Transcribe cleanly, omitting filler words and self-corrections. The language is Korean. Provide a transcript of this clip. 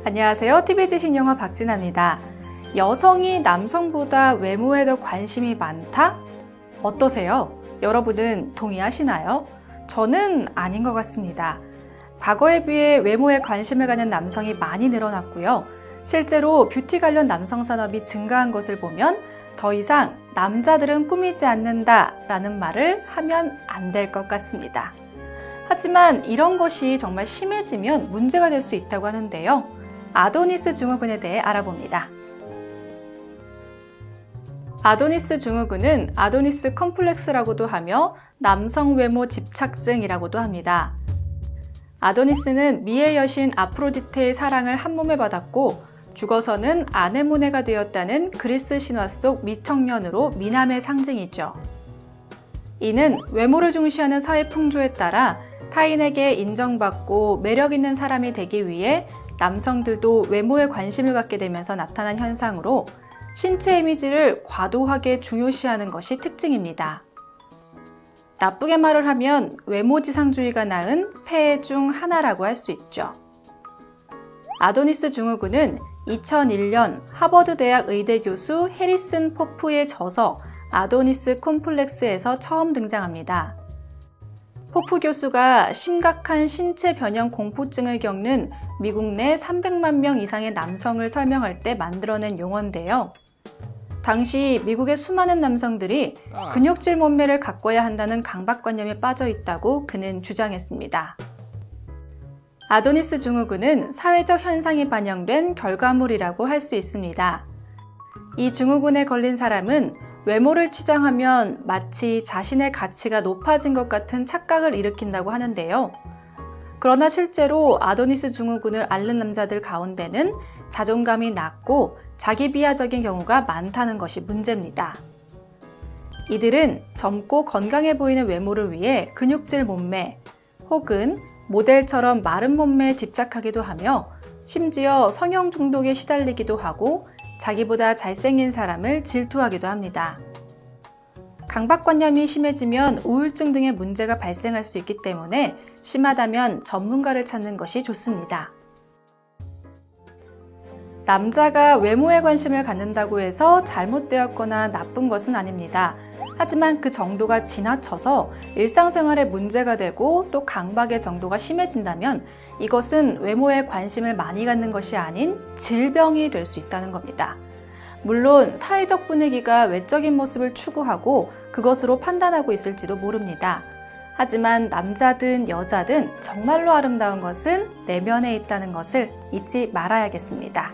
안녕하세요. TVG 신영화 박진아입니다. 여성이 남성보다 외모에 더 관심이 많다? 어떠세요? 여러분은 동의하시나요? 저는 아닌 것 같습니다. 과거에 비해 외모에 관심을 갖는 남성이 많이 늘어났고요. 실제로 뷰티 관련 남성 산업이 증가한 것을 보면 더 이상 남자들은 꾸미지 않는다 라는 말을 하면 안 될 것 같습니다. 하지만 이런 것이 정말 심해지면 문제가 될 수 있다고 하는데요. 아도니스 증후군에 대해 알아봅니다. 아도니스 증후군은 아도니스 컴플렉스라고도 하며 남성 외모 집착증이라고도 합니다. 아도니스는 미의 여신 아프로디테의 사랑을 한몸에 받았고 죽어서는 아네모네가 되었다는 그리스 신화 속 미청년으로 미남의 상징이죠. 이는 외모를 중시하는 사회 풍조에 따라 타인에게 인정받고 매력 있는 사람이 되기 위해 남성들도 외모에 관심을 갖게 되면서 나타난 현상으로 신체 이미지를 과도하게 중요시하는 것이 특징입니다. 나쁘게 말을 하면 외모지상주의가 낳은 폐해 중 하나라고 할 수 있죠. 아도니스 증후군은 2001년 하버드 대학 의대 교수 해리슨 포프의 저서 아도니스 콤플렉스에서 처음 등장합니다. 포프 교수가 심각한 신체 변형 공포증을 겪는 미국 내 300만 명 이상의 남성을 설명할 때 만들어낸 용어인데요. 당시 미국의 수많은 남성들이 근육질 몸매를 가꿔야 한다는 강박관념에 빠져 있다고 그는 주장했습니다. 아도니스 증후군은 사회적 현상이 반영된 결과물이라고 할 수 있습니다. 이 증후군에 걸린 사람은 외모를 치장하면 마치 자신의 가치가 높아진 것 같은 착각을 일으킨다고 하는데요. 그러나 실제로 아도니스 증후군을 앓는 남자들 가운데는 자존감이 낮고 자기 비하적인 경우가 많다는 것이 문제입니다. 이들은 젊고 건강해 보이는 외모를 위해 근육질 몸매 혹은 모델처럼 마른 몸매에 집착하기도 하며 심지어 성형 중독에 시달리기도 하고 자기보다 잘생긴 사람을 질투하기도 합니다. 강박관념이 심해지면 우울증 등의 문제가 발생할 수 있기 때문에 심하다면 전문가를 찾는 것이 좋습니다. 남자가 외모에 관심을 갖는다고 해서 잘못되었거나 나쁜 것은 아닙니다. 하지만 그 정도가 지나쳐서 일상생활에 문제가 되고 또 강박의 정도가 심해진다면 이것은 외모에 관심을 많이 갖는 것이 아닌 질병이 될 수 있다는 겁니다. 물론 사회적 분위기가 외적인 모습을 추구하고 그것으로 판단하고 있을지도 모릅니다. 하지만 남자든 여자든 정말로 아름다운 것은 내면에 있다는 것을 잊지 말아야겠습니다.